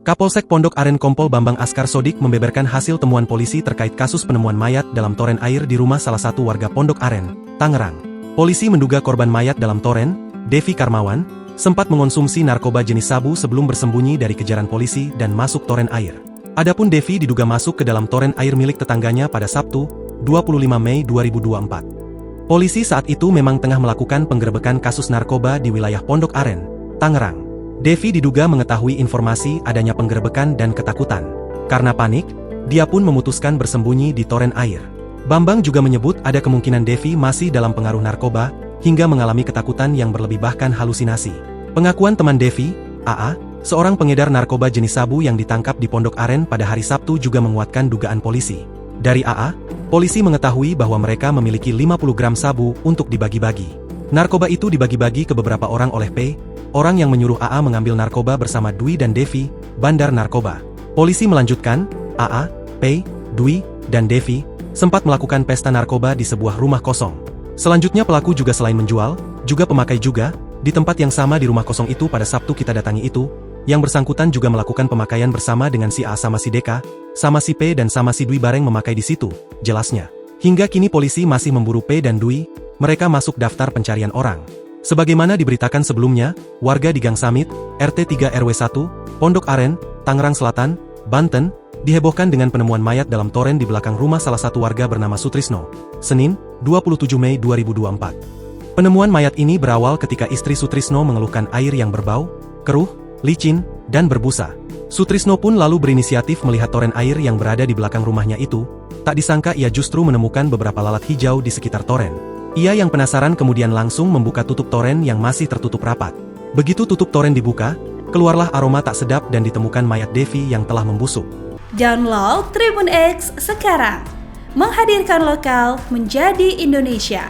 Kapolsek Pondok Aren Kompol Bambang Askar Sodik membeberkan hasil temuan polisi terkait kasus penemuan mayat dalam toren air di rumah salah satu warga Pondok Aren, Tangerang. Polisi menduga korban mayat dalam toren, Devi Karmawan, sempat mengonsumsi narkoba jenis sabu sebelum bersembunyi dari kejaran polisi dan masuk toren air. Adapun Devi diduga masuk ke dalam toren air milik tetangganya pada Sabtu, 25 Mei 2024. Polisi saat itu memang tengah melakukan penggerebekan kasus narkoba di wilayah Pondok Aren, Tangerang. Devi diduga mengetahui informasi adanya penggerebekan dan ketakutan. Karena panik, dia pun memutuskan bersembunyi di toren air. Bambang juga menyebut ada kemungkinan Devi masih dalam pengaruh narkoba, hingga mengalami ketakutan yang berlebih bahkan halusinasi. Pengakuan teman Devi, AA, seorang pengedar narkoba jenis sabu yang ditangkap di Pondok Aren pada hari Sabtu juga menguatkan dugaan polisi. Dari AA, polisi mengetahui bahwa mereka memiliki 50 gram sabu untuk dibagi-bagi. Narkoba itu dibagi-bagi ke beberapa orang oleh P, orang yang menyuruh AA mengambil narkoba bersama Dwi dan Devi, bandar narkoba. Polisi melanjutkan, AA, P, Dwi, dan Devi, sempat melakukan pesta narkoba di sebuah rumah kosong. Selanjutnya pelaku juga selain menjual, juga pemakai juga, di tempat yang sama di rumah kosong itu pada Sabtu kita datangi itu, yang bersangkutan juga melakukan pemakaian bersama dengan si A sama si Deka, sama si P dan sama si Dwi bareng memakai di situ, jelasnya. Hingga kini polisi masih memburu P dan Dwi, mereka masuk daftar pencarian orang. Sebagaimana diberitakan sebelumnya, warga di Gang Samit, RT 3 RW 1, Pondok Aren, Tangerang Selatan, Banten, dihebohkan dengan penemuan mayat dalam toren di belakang rumah salah satu warga bernama Sutrisno, Senin, 27 Mei 2024. Penemuan mayat ini berawal ketika istri Sutrisno mengeluhkan air yang berbau, keruh, licin, dan berbusa. Sutrisno pun lalu berinisiatif melihat toren air yang berada di belakang rumahnya itu, tak disangka ia justru menemukan beberapa lalat hijau di sekitar toren. Ia yang penasaran kemudian langsung membuka tutup toren yang masih tertutup rapat. Begitu tutup toren dibuka, keluarlah aroma tak sedap dan ditemukan mayat Devi yang telah membusuk. Download Tribun X sekarang, menghadirkan lokal menjadi Indonesia.